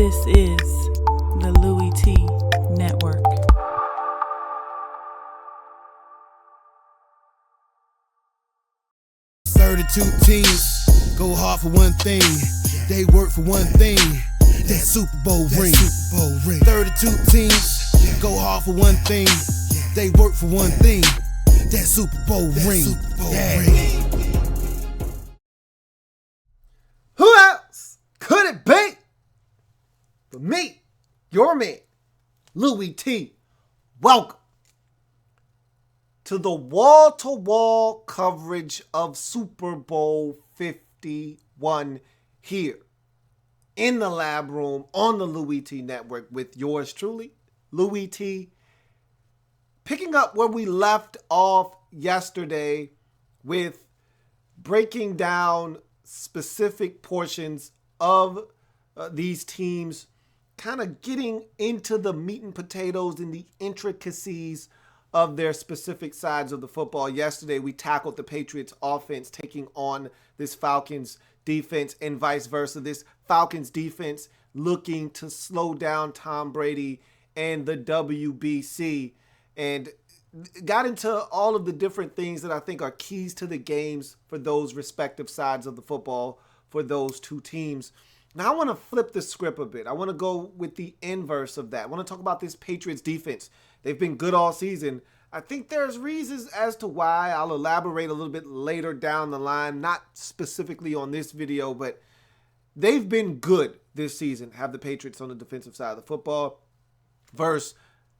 This is the Louie Tee Network. Two teams go hard for one thing. They work for one thing. That Super Bowl ring. 32 teams go hard for one thing. They work for one thing. That Super Bowl ring. Who else could it be but me, your man, Louie Tee? Welcome to the wall-to-wall coverage of Super Bowl 51 here in the lab room on the Louie Tee Network with yours truly, Louie Tee. Picking up where we left off yesterday with breaking down specific portions of these teams, kind of getting into the meat and potatoes and the intricacies of their specific sides of the football. Yesterday, we tackled the Patriots offense taking on this Falcons defense and vice versa. This Falcons defense looking to slow down Tom Brady and the WBC, and got into all of the different things that I think are keys to the games for those respective sides of the football for those two teams. Now I want to flip the script a bit. I want to go with the inverse of that. I want to talk about this Patriots defense. They've been good all season. I think there's reasons as to why. I'll elaborate a little bit later down the line, not specifically on this video, but they've been good this season, have the Patriots on the defensive side of the football versus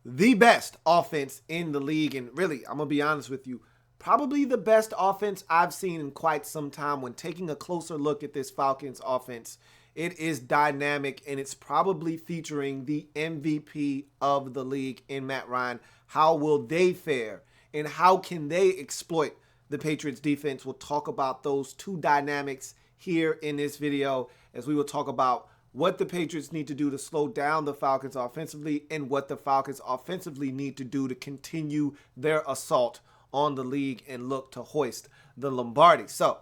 the best offense in the league. And really, I'm going to be honest with you, probably the best offense I've seen in quite some time. When taking a closer look at this Falcons offense, it is dynamic, and it's probably featuring the MVP of the league in Matt Ryan. How will they fare, and how can they exploit the Patriots defense? We'll talk about those two dynamics here in this video, as we will talk about what the Patriots need to do to slow down the Falcons offensively and what the Falcons offensively need to do to continue their assault on the league and look to hoist the Lombardi. So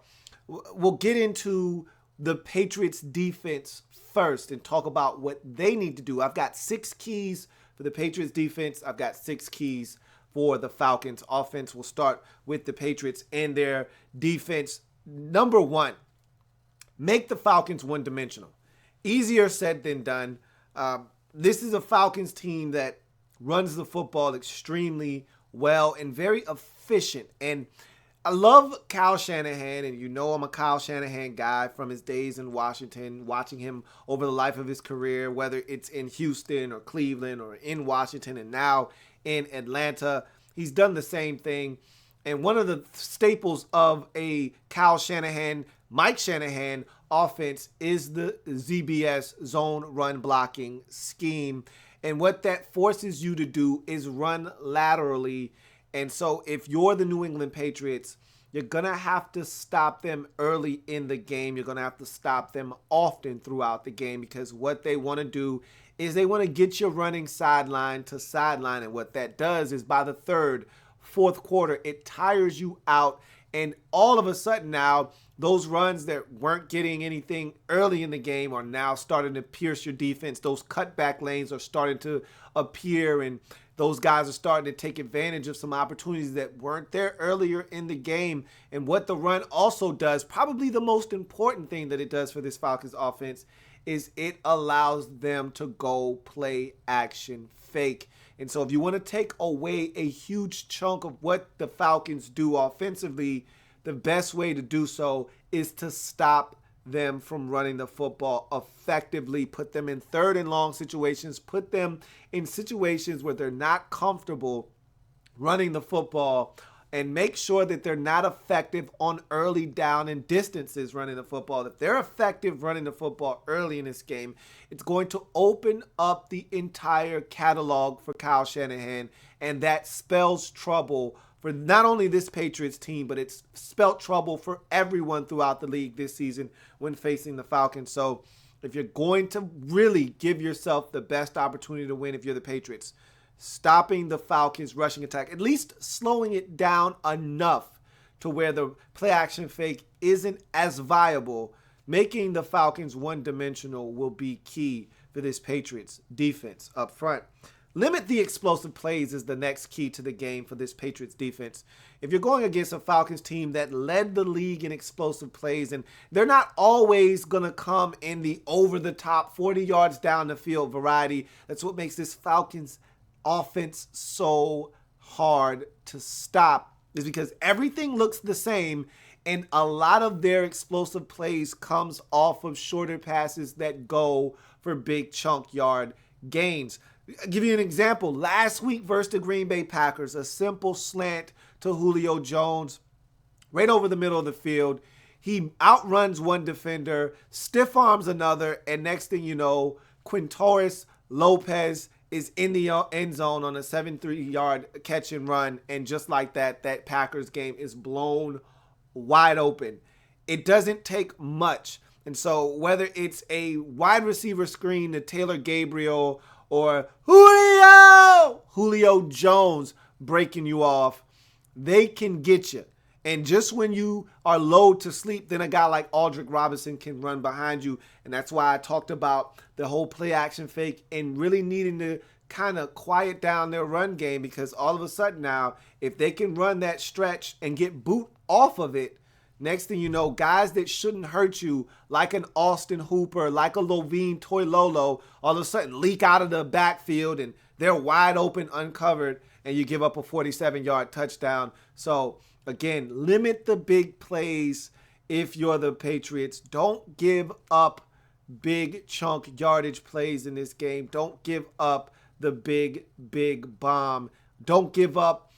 we'll get into the Patriots defense first and talk about what they need to do. I've got 6 keys for the Patriots defense. I've got 6 keys for the Falcons offense. We'll start with the Patriots and their defense. Number 1, make the Falcons one-dimensional. Easier said than done. This is a Falcons team that runs the football extremely well and very efficient. And I love Kyle Shanahan, and you know I'm a Kyle Shanahan guy from his days in Washington, watching him over the life of his career, whether it's in Houston or Cleveland or in Washington and now in Atlanta. He's done the same thing. And one of the staples of a Kyle Shanahan, Mike Shanahan offense is the ZBS, zone run blocking scheme. And what that forces you to do is run laterally. And so if you're the New England Patriots, you're going to have to stop them early in the game. You're going to have to stop them often throughout the game, because what they want to do is they want to get you running sideline to sideline. And what that does is by the third, fourth quarter, it tires you out. And all of a sudden now, those runs that weren't getting anything early in the game are now starting to pierce your defense. Those cutback lanes are starting to appear, and those guys are starting to take advantage of some opportunities that weren't there earlier in the game. And what the run also does, probably the most important thing that it does for this Falcons offense, is it allows them to go play action fake. And so if you want to take away a huge chunk of what the Falcons do offensively, the best way to do so is to stop them from running the football effectively, put them in third and long situations, put them in situations where they're not comfortable running the football, and make sure that they're not effective on early down and distances running the football. If they're effective running the football early in this game, it's going to open up the entire catalog for Kyle Shanahan, and that spells trouble for not only this Patriots team, but it's spelled trouble for everyone throughout the league this season when facing the Falcons. So if you're going to really give yourself the best opportunity to win if you're the Patriots, stopping the Falcons' rushing attack, at least slowing it down enough to where the play action fake isn't as viable, making the Falcons one-dimensional will be key for this Patriots defense up front. Limit the explosive plays is the next key to the game for this Patriots defense. If you're going against a Falcons team that led the league in explosive plays, and they're not always going to come in the over-the-top 40 yards down the field variety, that's what makes this Falcons offense so hard to stop, is because everything looks the same, and a lot of their explosive plays comes off of shorter passes that go for big chunk yard gains. I'll give you an example. Last week versus the Green Bay Packers, a simple slant to Julio Jones right over the middle of the field. He outruns one defender, stiff arms another, and next thing you know, Quintorris Lopez is in the end zone on a 7-3-yard catch and run, and just like that, that Packers game is blown wide open. It doesn't take much. And so whether it's a wide receiver screen to Taylor Gabriel or Julio Jones breaking you off, they can get you. And just when you are low to sleep, then a guy like Aldrick Robinson can run behind you. And that's why I talked about the whole play action fake and really needing to kind of quiet down their run game, because all of a sudden now, if they can run that stretch and get boot off of it, next thing you know, guys that shouldn't hurt you, like an Austin Hooper, like a Lovine Toilolo, all of a sudden leak out of the backfield and they're wide open, uncovered, and you give up a 47-yard touchdown. So, again, limit the big plays if you're the Patriots. Don't give up big chunk yardage plays in this game. Don't give up the big bomb. Don't give up.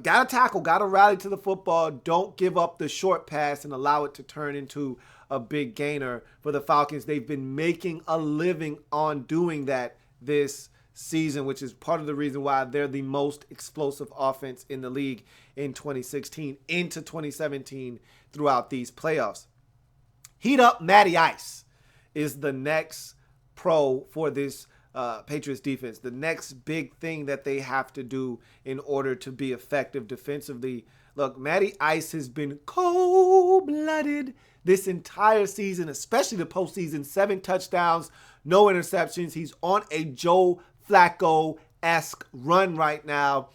Got to tackle, got to rally to the football. Don't give up the short pass and allow it to turn into a big gainer for the Falcons. They've been making a living on doing that this season, which is part of the reason why they're the most explosive offense in the league in 2016 into 2017 throughout these playoffs. Heat up Matty Ice is the next pro for this Patriots defense. The next big thing that they have to do in order to be effective defensively. Look, Matty Ice has been cold-blooded this entire season, especially the postseason. 7 touchdowns, no interceptions. He's on a Joe Flacco-esque run right now.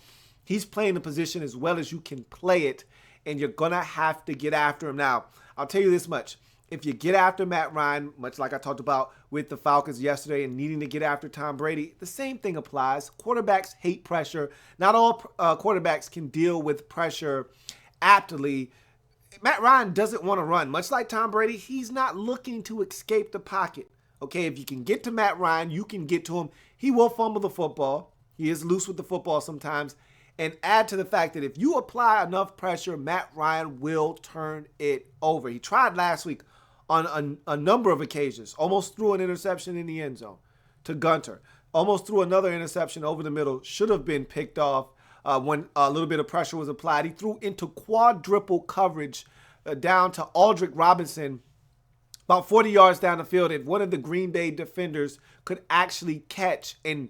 He's playing the position as well as you can play it, and you're going to have to get after him. Now, I'll tell you this much. If you get after Matt Ryan, much like I talked about with the Falcons yesterday and needing to get after Tom Brady, the same thing applies. Quarterbacks hate pressure. Not all quarterbacks can deal with pressure aptly. Matt Ryan doesn't want to run. Much like Tom Brady, he's not looking to escape the pocket. Okay, if you can get to Matt Ryan, you can get to him. He will fumble the football. He is loose with the football sometimes. And add to the fact that if you apply enough pressure, Matt Ryan will turn it over. He tried last week on a number of occasions. Almost threw an interception in the end zone to Gunter. Almost threw another interception over the middle. Should have been picked off when a little bit of pressure was applied. He threw into quadruple coverage down to Aldrick Robinson about 40 yards down the field. If one of the Green Bay defenders could actually catch and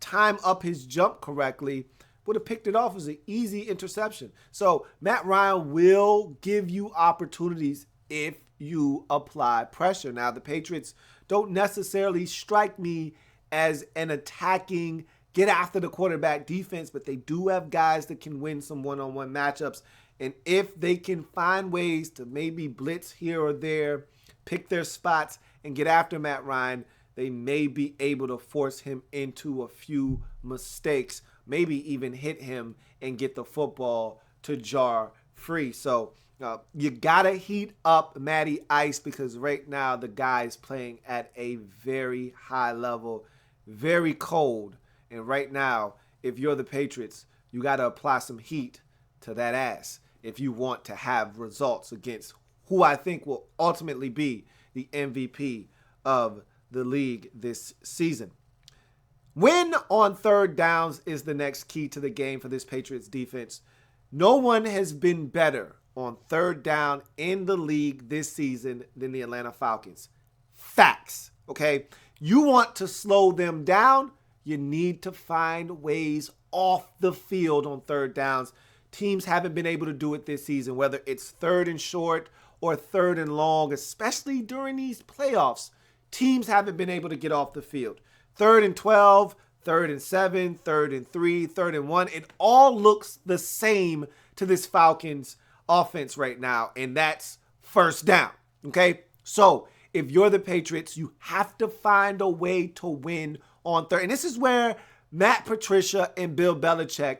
time up his jump correctly, would have picked it off as an easy interception. So Matt Ryan will give you opportunities if you apply pressure. Now, the Patriots don't necessarily strike me as an attacking, get after the quarterback defense, but they do have guys that can win some one-on-one matchups. And if they can find ways to maybe blitz here or there, pick their spots, and get after Matt Ryan, they may be able to force him into a few mistakes, maybe even hit him and get the football to jar free. So you got to heat up Matty Ice, because right now the guy is playing at a very high level, very cold. And right now, if you're the Patriots, you got to apply some heat to that ass if you want to have results against who I think will ultimately be the MVP of the league this season. Win on third downs is the next key to the game for this Patriots defense. No one has been better on third down in the league this season than the Atlanta Falcons. Facts, okay? You want to slow them down, you need to find ways off the field on third downs. Teams haven't been able to do it this season, whether it's third and short or third and long, especially during these playoffs. teams haven't been able to get off the field. 3rd and 12, 3rd and 7, 3rd and 3, 3rd and 1. It all looks the same to this Falcons offense right now, and that's first down, okay? So if you're the Patriots, you have to find a way to win on third. And this is where Matt Patricia and Bill Belichick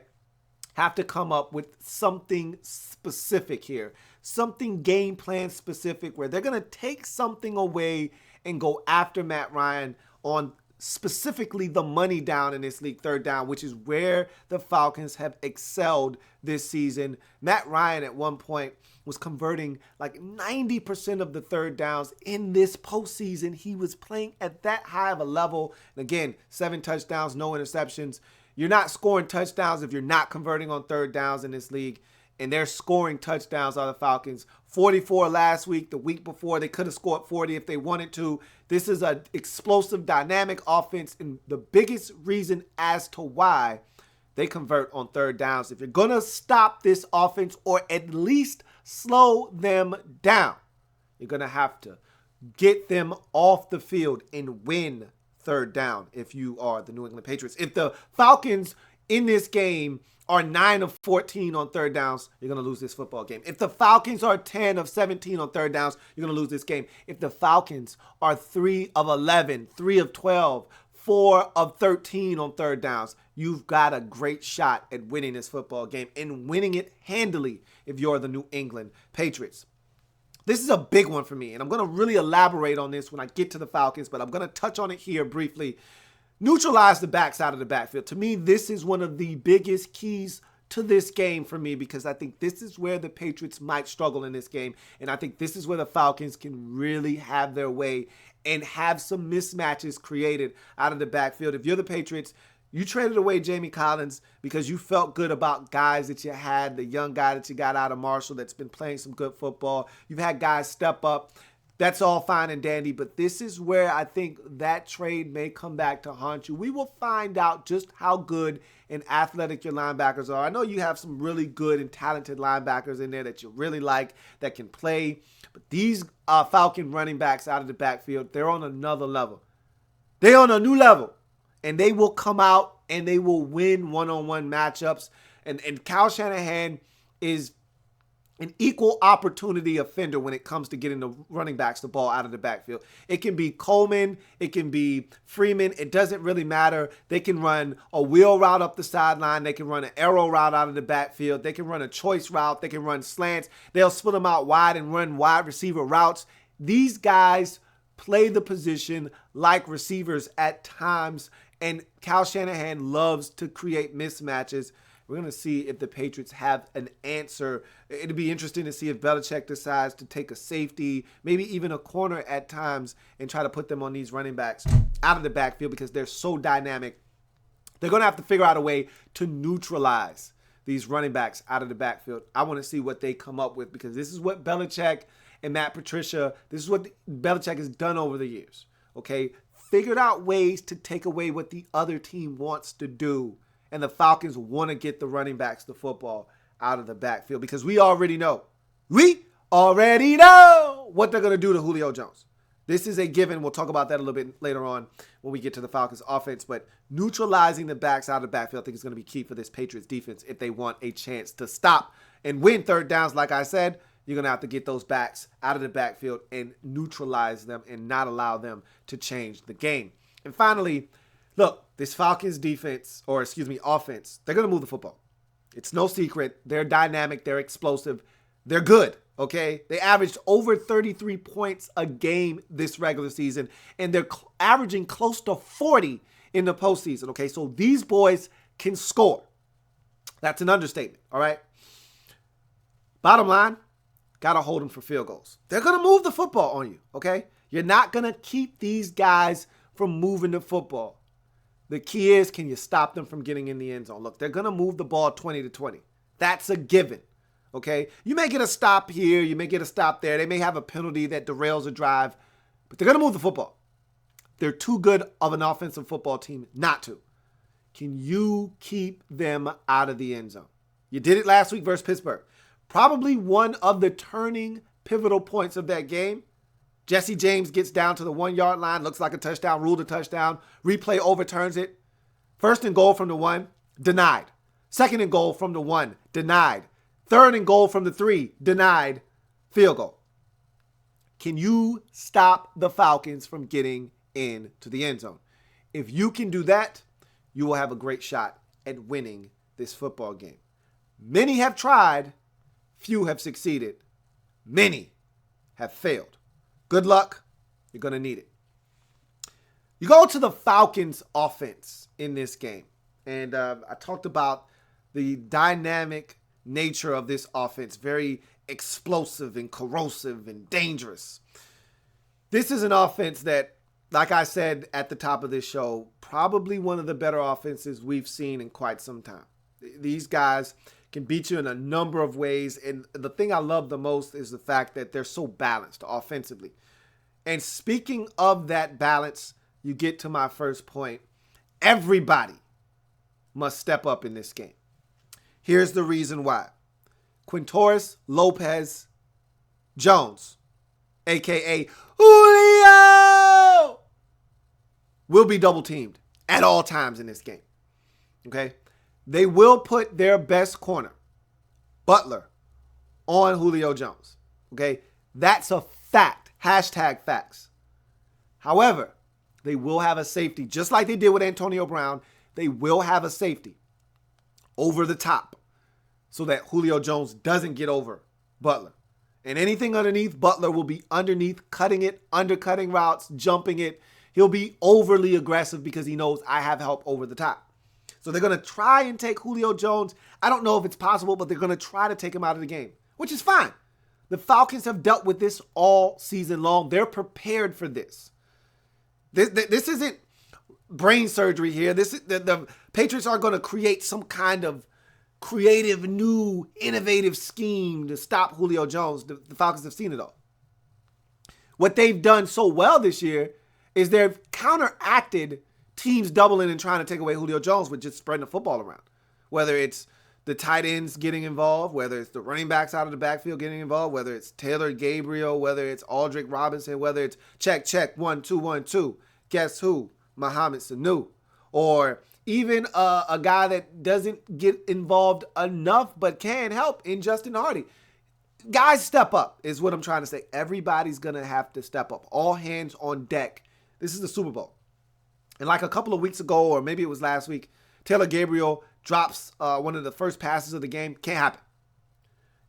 have to come up with something specific here, something game plan specific where they're going to take something away and go after Matt Ryan on specifically the money down in this league, 3rd down, which is where the Falcons have excelled this season. Matt Ryan at one point was converting like 90% of the 3rd downs in this postseason. He was playing at that high of a level. And again, 7 touchdowns, no interceptions. You're not scoring touchdowns if you're not converting on 3rd downs in this league. And they're scoring touchdowns on the Falcons. 44 last week. The week before, they could have scored 40 if they wanted to. This is an explosive, dynamic offense. And the biggest reason as to why they convert on 3rd downs. If you're going to stop this offense or at least slow them down, you're going to have to get them off the field and win 3rd down if you are the New England Patriots. If the Falcons in this game are 9 of 14 on 3rd downs, you're going to lose this football game. If the Falcons are 10 of 17 on 3rd downs, you're going to lose this game. If the Falcons are 3 of 11, 3 of 12, 4 of 13 on 3rd downs, you've got a great shot at winning this football game and winning it handily if you're the New England Patriots. This is a big one for me, and I'm going to really elaborate on this when I get to the Falcons, but I'm going to touch on it here briefly. Neutralize the backs out of the backfield. To me, this is one of the biggest keys to this game for me because I think this is where the Patriots might struggle in this game, and I think this is where the Falcons can really have their way and have some mismatches created out of the backfield. If you're the Patriots, you traded away Jamie Collins because you felt good about guys that you had, the young guy that you got out of Marshall that's been playing some good football. You've had guys step up. That's all fine and dandy, but this is where I think that trade may come back to haunt you. We will find out just how good and athletic your linebackers are. I know you have some really good and talented linebackers in there that you really like that can play, but these Falcon running backs out of the backfield, they're on another level. They're on a new level, and they will come out and they will win one-on-one matchups. And Kyle Shanahan is an equal opportunity offender when it comes to getting the running backs the ball out of the backfield. It can be Coleman. It can be Freeman. It doesn't really matter. They can run a wheel route up the sideline. They can run an arrow route out of the backfield. They can run a choice route. They can run slants. They'll split them out wide and run wide receiver routes. These guys play the position like receivers at times, and Kyle Shanahan loves to create mismatches. We're going to see if the Patriots have an answer. It'll be interesting to see if Belichick decides to take a safety, maybe even a corner at times, and try to put them on these running backs out of the backfield because they're so dynamic. They're going to have to figure out a way to neutralize these running backs out of the backfield. I want to see what they come up with because this is what Belichick and Matt Patricia, this is what Belichick has done over the years, okay? Figured out ways to take away what the other team wants to do. And the Falcons want to get the running backs the football out of the backfield because we already know what they're going to do to Julio Jones. This is a given. We'll talk about that a little bit later on when we get to the Falcons offense. But neutralizing the backs out of the backfield, I think is going to be key for this Patriots defense if they want a chance to stop and win 3rd downs. Like I said, you're going to have to get those backs out of the backfield and neutralize them and not allow them to change the game. And finally, look, this Falcons offense, they're going to move the football. It's no secret. They're dynamic. They're explosive. They're good, okay? They averaged over 33 points a game this regular season, and they're averaging close to 40 in the postseason, okay? So these boys can score. That's an understatement, all right? Bottom line, got to hold them for field goals. They're going to move the football on you, okay? You're not going to keep these guys from moving the football. The key is, can you stop them from getting in the end zone? Look, they're going to move the ball 20-20. That's a given, okay? You may get a stop here. You may get a stop there. They may have a penalty that derails a drive, but they're going to move the football. They're too good of an offensive football team not to. Can you keep them out of the end zone? You did it last week versus Pittsburgh. Probably one of the turning pivotal points of that game Jesse James gets down to the 1 yard line, looks like a touchdown, ruled a touchdown. Replay overturns it. First and goal from the 1, denied. Second and goal from the 1, denied. Third and goal from the 3, denied. Field goal. Can you stop the Falcons from getting into the end zone? If you can do that, you will have a great shot at winning this football game. Many have tried, few have succeeded. Many have failed. Good luck. You're going to need it. You go to the Falcons offense in this game. And I talked about the dynamic nature of this offense. Very explosive and corrosive and dangerous. This is an offense that, like I said at the top of this show, probably one of the better offenses we've seen in quite some time. These guys can beat you in a number of ways. And the thing I love the most is the fact that they're so balanced offensively. And speaking of that balance, you get to my first point. Everybody must step up in this game. Here's the reason why. Quintorris Lopez Jones, a.k.a. Julio, will be double teamed at all times in this game. Okay? They will put their best corner, Butler, on Julio Jones. Okay? That's a fact. Hashtag facts. However, they will have a safety, just like they did with Antonio Brown. They will have a safety over the top so that Julio Jones doesn't get over Butler. And anything underneath, Butler will be underneath, cutting it, undercutting routes, jumping it. He'll be overly aggressive because he knows I have help over the top. So they're going to try and take Julio Jones. I don't know if it's possible, but they're going to try to take him out of the game, which is fine. The Falcons have dealt with this all season long. They're prepared for this. This isn't brain surgery here. The Patriots are going to create some kind of creative, new, innovative scheme to stop Julio Jones. The Falcons have seen it all. What they've done so well this year is they've counteracted teams doubling and trying to take away Julio Jones with just spreading the football around. Whether it's the tight ends getting involved, whether it's the running backs out of the backfield getting involved, whether it's Taylor Gabriel, whether it's Aldrick Robinson, whether it's check, 1, 2, 1, 2. Guess who? Mohamed Sanu. Or even a guy that doesn't get involved enough but can help in Justin Hardy. Guys, step up is what I'm trying to say. Everybody's going to have to step up. All hands on deck. This is the Super Bowl. And like a couple of weeks ago, or maybe it was last week, Taylor Gabriel drops one of the first passes of the game. Can't happen.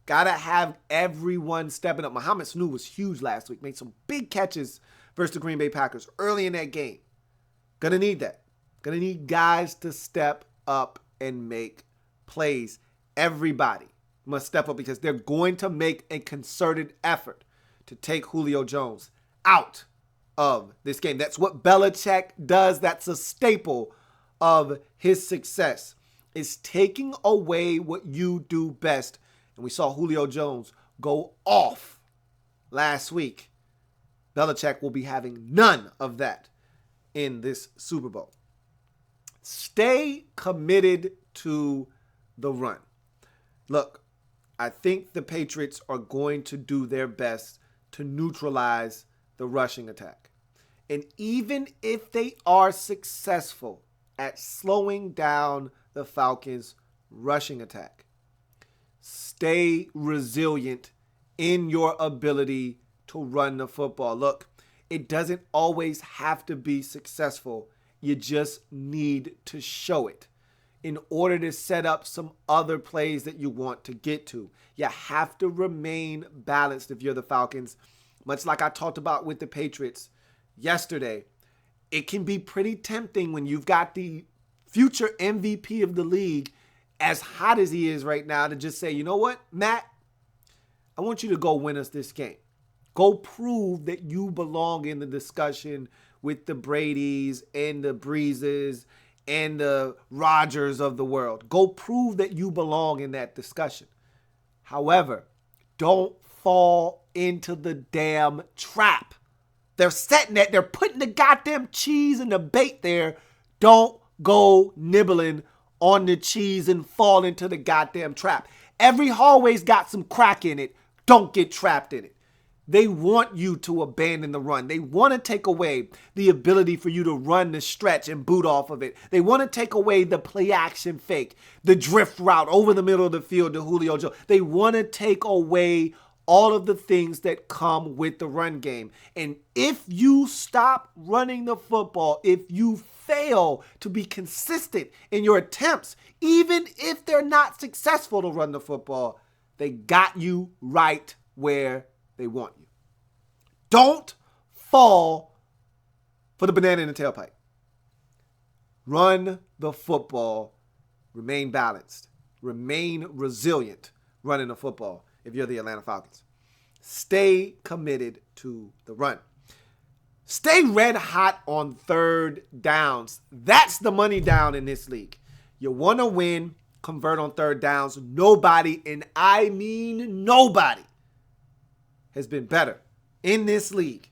Got to have everyone stepping up. Mohamed Sanu was huge last week. Made some big catches versus the Green Bay Packers early in that game. Gonna need that. Gonna need guys to step up and make plays. Everybody must step up because they're going to make a concerted effort to take Julio Jones out of this game. That's what Belichick does. That's a staple of his success, is taking away what you do best. And we saw Julio Jones go off last week. Belichick will be having none of that in this Super Bowl. Stay committed to the run. Look, I think the Patriots are going to do their best to neutralize the rushing attack. And even if they are successful at slowing down the Falcons' rushing attack, stay resilient in your ability to run the football. Look, it doesn't always have to be successful. You just need to show it in order to set up some other plays that you want to get to. You have to remain balanced if you're the Falcons. Much like I talked about with the Patriots yesterday, it can be pretty tempting when you've got the future MVP of the league as hot as he is right now to just say, you know what, Matt, I want you to go win us this game. Go prove that you belong in the discussion with the Bradys and the Breezes and the Rodgers of the world. Go prove that you belong in that discussion. However, don't fall into the damn trap. They're setting that. They're putting the goddamn cheese and the bait there. Don't go nibbling on the cheese and fall into the goddamn trap. Every hallway's got some crack in it. Don't get trapped in it. They want you to abandon the run. They want to take away the ability for you to run the stretch and boot off of it. They want to take away the play action fake, the drift route over the middle of the field to Julio Jones. They want to take away all of the things that come with the run game. And if you stop running the football, if you fail to be consistent in your attempts, even if they're not successful to run the football, they got you right where they want you. Don't fall for the banana in the tailpipe. Run the football. Remain balanced. Remain resilient running the football if you're the Atlanta Falcons. Stay committed to the run. Stay red hot on third downs. That's the money down in this league. You want to win, convert on third downs. Nobody, and I mean nobody, has been better in this league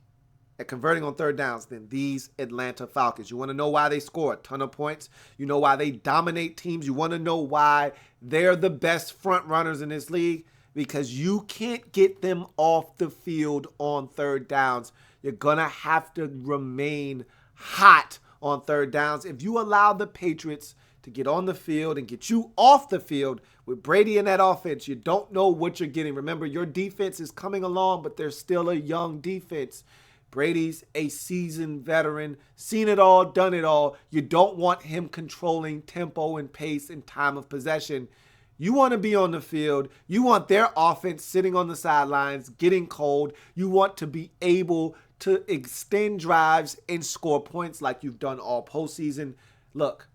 at converting on third downs than these Atlanta Falcons. You want to know why they score a ton of points? You know why they dominate teams? You want to know why they're the best front runners in this league? Because you can't get them off the field on third downs. You're going to have to remain hot on third downs. If you allow the Patriots to get on the field and get you off the field with Brady in that offense, you don't know what you're getting. Remember, your defense is coming along, but they're still a young defense. Brady's a seasoned veteran, seen it all, done it all. You don't want him controlling tempo and pace and time of possession. You want to be on the field. You want their offense sitting on the sidelines, getting cold. You want to be able to extend drives and score points like you've done all postseason. Look,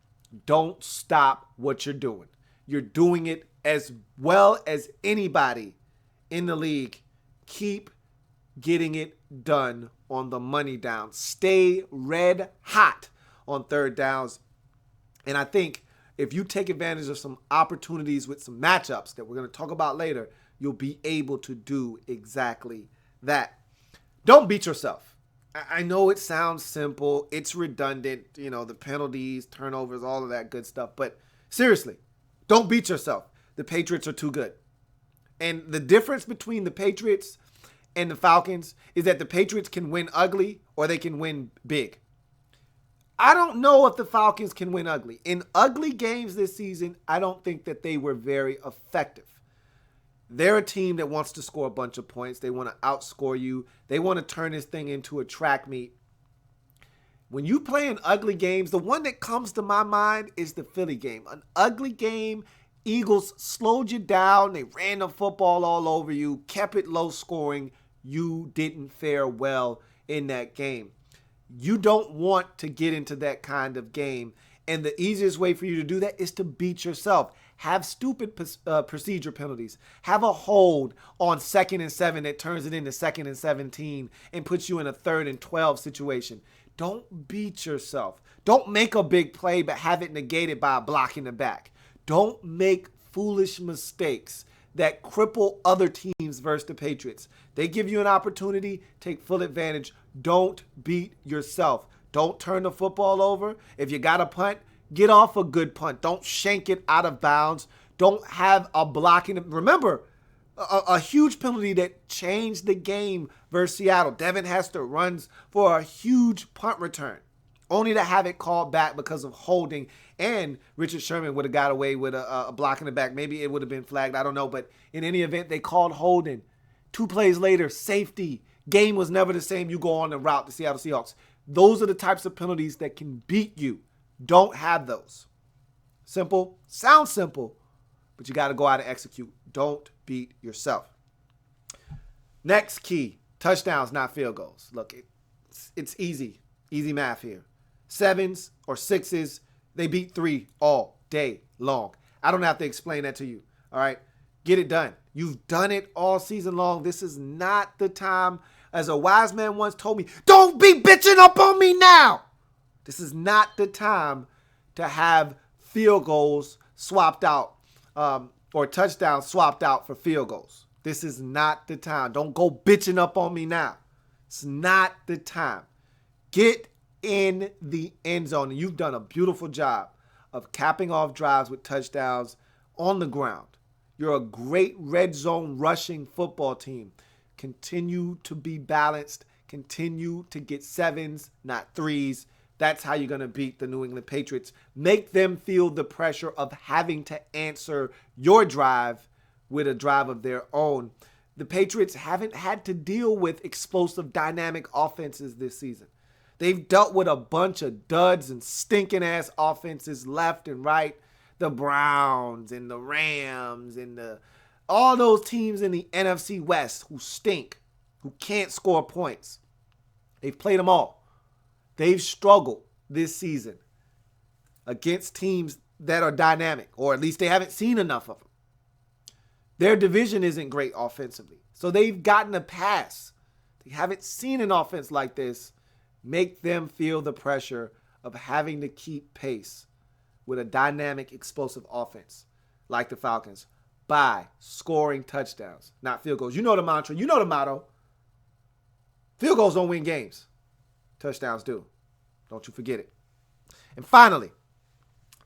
don't stop what you're doing. You're doing it as well as anybody in the league. Keep getting it done on the money down. Stay red hot on third downs. And I think if you take advantage of some opportunities with some matchups that we're going to talk about later, you'll be able to do exactly that. Don't beat yourself. I know it sounds simple. It's redundant, the penalties, turnovers, all of that good stuff. But seriously, don't beat yourself. The Patriots are too good. And the difference between the Patriots and the Falcons is that the Patriots can win ugly or they can win big. I don't know if the Falcons can win ugly. In ugly games this season, I don't think that they were very effective. They're a team that wants to score a bunch of points. They want to outscore you. They want to turn this thing into a track meet. When you play in ugly games, the one that comes to my mind is the Philly game. An ugly game, Eagles slowed you down. They ran the football all over you, kept it low scoring. You didn't fare well in that game. You don't want to get into that kind of game. And the easiest way for you to do that is to beat yourself. Have stupid procedure penalties. Have a hold on 2nd and 7 that turns it into 2nd and 17 and puts you in a 3rd and 12 situation. Don't beat yourself. Don't make a big play but have it negated by a block in the back. Don't make foolish mistakes that cripple other teams versus the Patriots. They give you an opportunity, take full advantage. Don't beat yourself. Don't turn the football over. If you got a punt, get off a good punt. Don't shank it out of bounds. Don't have a blocking. Remember, a huge penalty that changed the game versus Seattle. Devin Hester runs for a huge punt return, only to have it called back because of holding. And Richard Sherman would have got away with a block in the back. Maybe it would have been flagged. I don't know. But in any event, they called holding. 2 plays later, safety. Game was never the same. You go on the route to Seattle Seahawks. Those are the types of penalties that can beat you. Don't have those. Simple. Sounds simple. But you got to go out and execute. Don't beat yourself. Next key. Touchdowns, not field goals. Look, it's easy. Easy math here. 7s or 6s. They beat 3 all day long. I don't have to explain that to you. All right? Get it done. You've done it all season long. This is not the time. As a wise man once told me, don't be bitching up on me now. This is not the time to have field goals swapped out or touchdowns swapped out for field goals. This is not the time. Don't go bitching up on me now. It's not the time. Get in the end zone. And you've done a beautiful job of capping off drives with touchdowns on the ground. You're a great red zone rushing football team. Continue to be balanced. Continue to get 7s, not 3s. That's how you're going to beat the New England Patriots. Make them feel the pressure of having to answer your drive with a drive of their own. The Patriots haven't had to deal with explosive, dynamic offenses this season. They've dealt with a bunch of duds and stinking-ass offenses left and right. The Browns and the Rams and all those teams in the NFC West who stink, who can't score points. They've played them all. They've struggled this season against teams that are dynamic, or at least they haven't seen enough of them. Their division isn't great offensively, so they've gotten a pass. They haven't seen an offense like this make them feel the pressure of having to keep pace with a dynamic, explosive offense like the Falcons by scoring touchdowns, not field goals. You know the mantra. You know the motto. Field goals don't win games. Touchdowns do. Don't you forget it. And finally,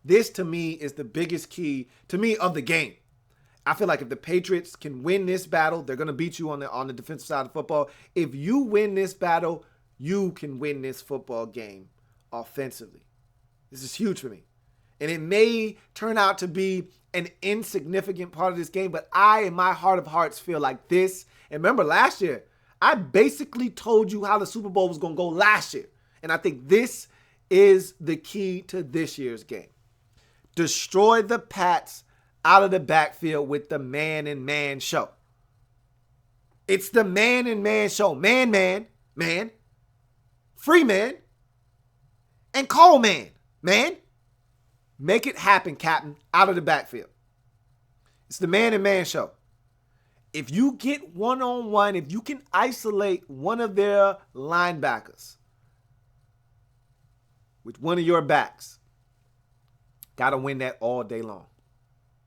this to me is the biggest key to me of the game. I feel like if the Patriots can win this battle, they're going to beat you on the defensive side of football. If you win this battle, you can win this football game offensively. This is huge for me. And it may turn out to be an insignificant part of this game, but I, in my heart of hearts, feel like this. And remember last year, I basically told you how the Super Bowl was going to go last year. And I think this is the key to this year's game. Destroy the Pats out of the backfield with the man-and-man show. It's the man-and-man show. Man, Freeman, and Coleman, man. Make it happen, Captain, out of the backfield. It's the man-and-man show. If you get one-on-one, if you can isolate one of their linebackers with one of your backs, got to win that all day long.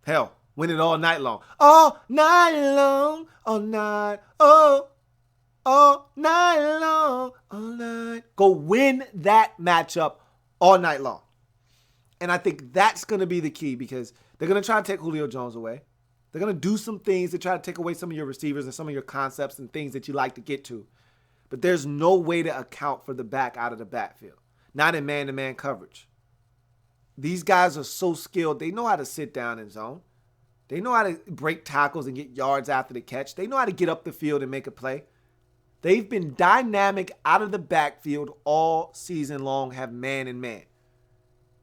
Hell, win it all night long. All night long, all night, all night long, all night. Go win that matchup all night long. And I think that's going to be the key because they're going to try to take Julio Jones away. They're going to do some things to try to take away some of your receivers and some of your concepts and things that you like to get to. But there's no way to account for the back out of the backfield. Not in man-to-man coverage. These guys are so skilled. They know how to sit down in zone. They know how to break tackles and get yards after the catch. They know how to get up the field and make a play. They've been dynamic out of the backfield all season long, have man and man.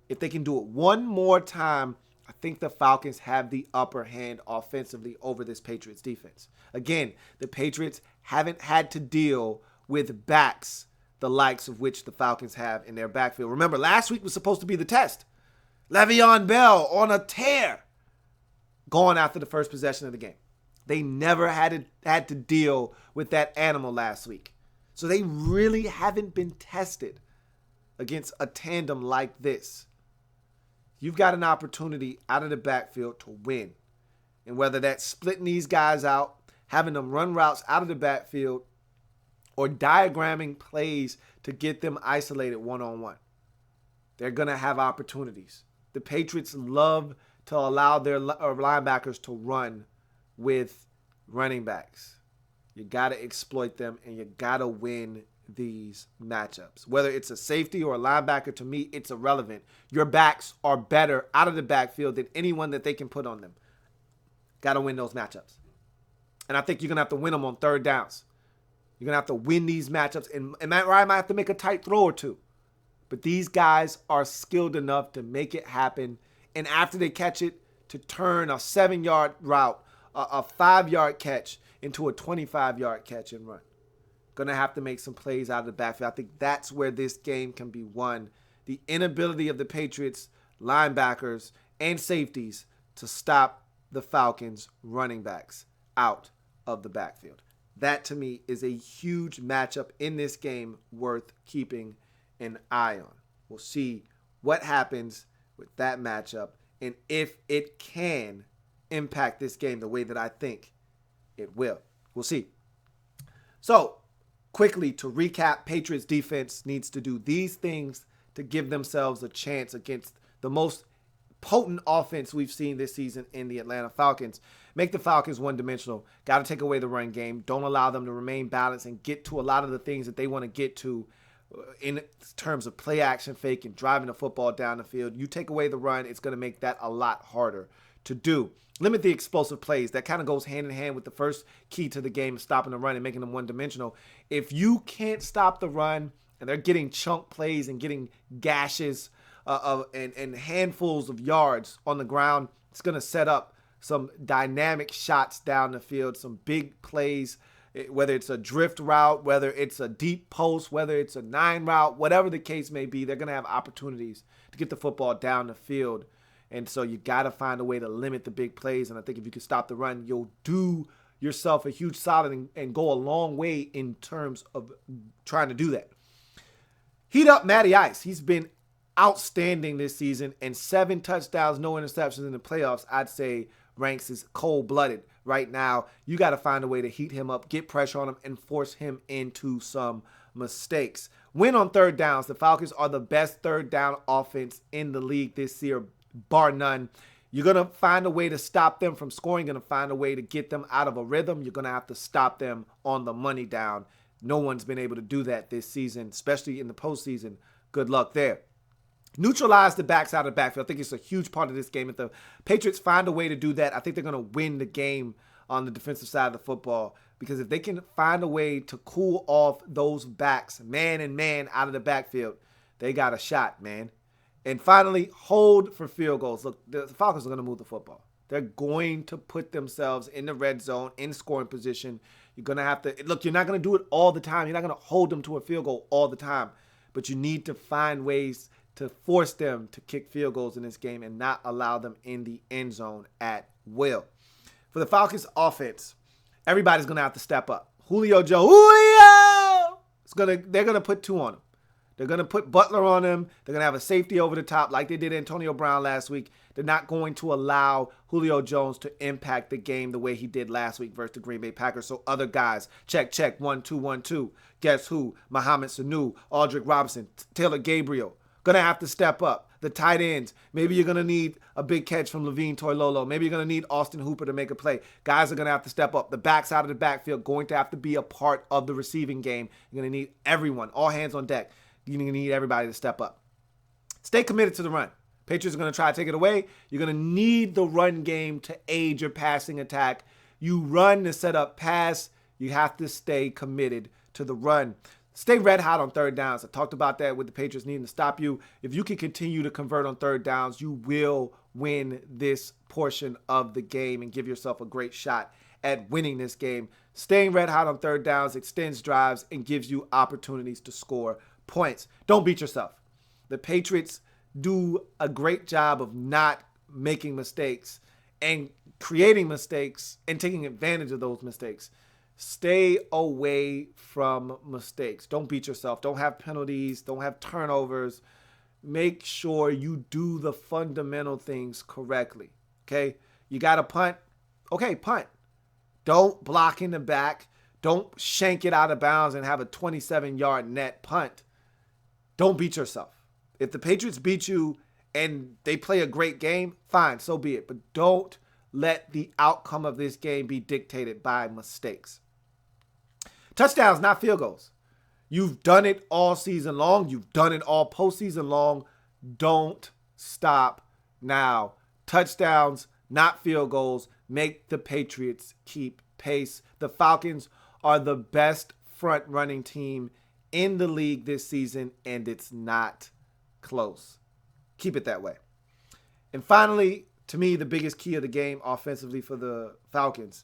If they can do it one more time, I think the Falcons have the upper hand offensively over this Patriots defense. Again, the Patriots haven't had to deal with backs the likes of which the Falcons have in their backfield. Remember, last week was supposed to be the test. Le'Veon Bell on a tear, gone after the first possession of the game. They never had to deal with that animal last week. So they really haven't been tested against a tandem like this. You've got an opportunity out of the backfield to win. And whether that's splitting these guys out, having them run routes out of the backfield, or diagramming plays to get them isolated one-on-one. They're going to have opportunities. The Patriots love to allow their linebackers to run with running backs. You got to exploit them, and you got to win these matchups. Whether it's a safety or a linebacker, to me, it's irrelevant. Your backs are better out of the backfield than anyone that they can put on them. Got to win those matchups. And I think you're going to have to win them on third downs. You're going to have to win these matchups. And Matt Ryan might have to make a tight throw or two. But these guys are skilled enough to make it happen. And after they catch it, to turn a 7-yard route, a 5-yard catch, into a 25-yard catch and run. Going to have to make some plays out of the backfield. I think that's where this game can be won. The inability of the Patriots, linebackers, and safeties to stop the Falcons' running backs out of the backfield. That, to me, is a huge matchup in this game worth keeping an eye on. We'll see what happens with that matchup and if it can impact this game the way that I think it will. We'll see. So, quickly to recap, Patriots defense needs to do these things to give themselves a chance against the most potent offense we've seen this season in the Atlanta Falcons. make the Falcons one-dimensional. Got to take away the run game. Don't allow them to remain balanced and get to a lot of the things that they want to get to in terms of play action fake and driving the football down the field. You take away the run, it's going to make that a lot harder to do. Limit the explosive plays. That kind of goes hand in hand with the first key to the game, stopping the run and making them one-dimensional. If you can't stop the run and they're getting chunk plays and getting gashes and handfuls of yards on the ground, it's going to set up some dynamic shots down the field, some big plays, whether it's a drift route, whether it's a deep post, whether it's a 9 route, whatever the case may be, they're going to have opportunities to get the football down the field. And so you got to find a way to limit the big plays. And I think if you can stop the run, you'll do yourself a huge solid and go a long way in terms of trying to do that. Heat up Matty Ice. He's been outstanding this season, and 7 touchdowns, no interceptions in the playoffs, I'd say ranks as cold-blooded right now. You got to find a way to heat him up, get pressure on him, and force him into some mistakes. Win on third downs. The Falcons are the best third down offense in the league this year, bar none. You're going to find a way to stop them from scoring. You're going to find a way to get them out of a rhythm. You're going to have to stop them on the money down. No one's been able to do that this season, especially in the postseason. Good luck there. Neutralize the backs out of the backfield. I think it's a huge part of this game. If the Patriots find a way to do that, I think they're going to win the game on the defensive side of the football. Because if they can find a way to cool off those backs, man and man, out of the backfield, they got a shot, man. And finally, hold for field goals. Look, the Falcons are going to move the football. They're going to put themselves in the red zone, in scoring position. You're going to have to, look, you're not going to do it all the time. You're not going to hold them to a field goal all the time. But you need to find ways to force them to kick field goals in this game and not allow them in the end zone at will. For the Falcons offense, everybody's going to have to step up. Julio! They're going to put 2 on him. They're going to put Butler on him. They're going to have a safety over the top like they did Antonio Brown last week. They're not going to allow Julio Jones to impact the game the way he did last week versus the Green Bay Packers. So other guys, check, 1, 2, 1, 2. Guess who? Mohamed Sanu, Aldrick Robinson, Taylor Gabriel. Going to have to step up. The tight ends, maybe you're going to need a big catch from Levine Toilolo. Maybe you're going to need Austin Hooper to make a play. Guys are going to have to step up. The backs out of the backfield going to have to be a part of the receiving game. You're going to need everyone, all hands on deck. You're going to need everybody to step up. Stay committed to the run. Patriots are going to try to take it away. You're going to need the run game to aid your passing attack. You run to set up pass. You have to stay committed to the run. Stay red hot on third downs. I talked about that with the Patriots needing to stop you. If you can continue to convert on third downs, you will win this portion of the game and give yourself a great shot at winning this game. Staying red hot on third downs extends drives and gives you opportunities to score points. Don't beat yourself. The Patriots do a great job of not making mistakes and creating mistakes and taking advantage of those mistakes. Stay away from mistakes. Don't beat yourself. Don't have penalties. Don't have turnovers. Make sure you do the fundamental things correctly. Okay? You got to punt. Okay, punt. Don't block in the back. Don't shank it out of bounds and have a 27-yard net punt. Don't beat yourself. If the Patriots beat you and they play a great game, fine, so be it. But don't let the outcome of this game be dictated by mistakes. Touchdowns, not field goals. You've done it all season long. You've done it all postseason long. Don't stop now. Touchdowns, not field goals. Make the Patriots keep pace. The Falcons are the best front running team in the league this season, and it's not close. Keep it that way. And finally, to me, the biggest key of the game offensively for the Falcons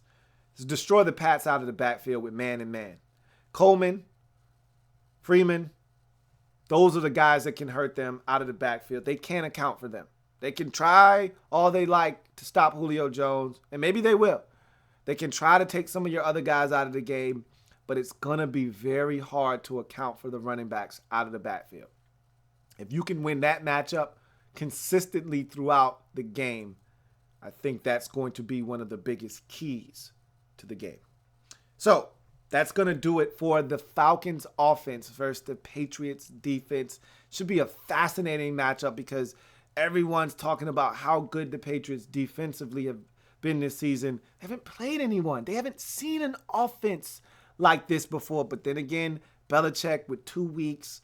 is destroy the Pats out of the backfield with man and man. Coleman, Freeman, those are the guys that can hurt them out of the backfield. They can't account for them. They can try all they like to stop Julio Jones, and maybe they will. They can try to take some of your other guys out of the game, but it's going to be very hard to account for the running backs out of the backfield. If you can win that matchup consistently throughout the game, I think that's going to be one of the biggest keys to the game. So that's going to do it for the Falcons offense versus the Patriots defense. Should be a fascinating matchup because everyone's talking about how good the Patriots defensively have been this season. They haven't played anyone. They haven't seen an offense like this before. But then again, Belichick with 2 weeks,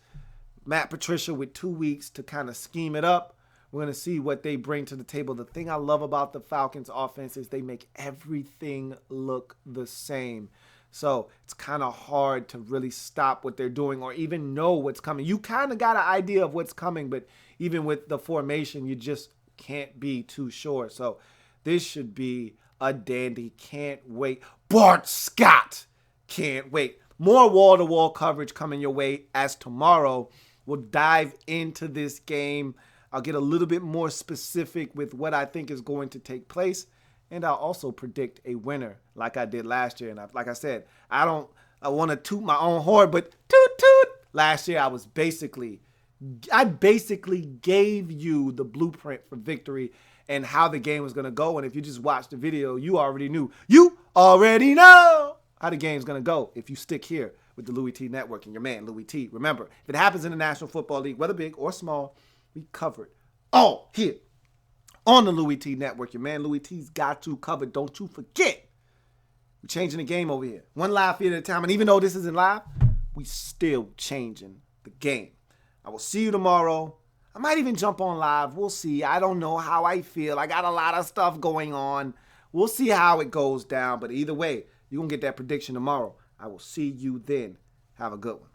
Matt Patricia with 2 weeks to kind of scheme it up. We're going to see what they bring to the table. The thing I love about the Falcons offense is they make everything look the same. So it's kind of hard to really stop what they're doing or even know what's coming. You kind of got an idea of what's coming, but even with the formation, you just can't be too sure. So this should be a dandy. Can't wait. Bart Scott. Can't wait. More wall-to-wall coverage coming your way as tomorrow we'll dive into this game. I'll get a little bit more specific with what I think is going to take place. And I'll also predict a winner like I did last year. And like I said, I want to toot my own horn, but toot toot. Last year I basically gave you the blueprint for victory and how the game was going to go. And if you just watched the video, you already knew. You already know how the game's going to go if you stick here with the Louie Tee Network and your man, Louie Tee. Remember, if it happens in the National Football League, whether big or small, we cover it all here on the Louie Tee Network. Your man Louie T's got you covered. Don't you forget. We're changing the game over here. One live feed at a time. And even though this isn't live, we still changing the game. I will see you tomorrow. I might even jump on live. We'll see. I don't know how I feel. I got a lot of stuff going on. We'll see how it goes down. But either way, you're going to get that prediction tomorrow. I will see you then. Have a good one.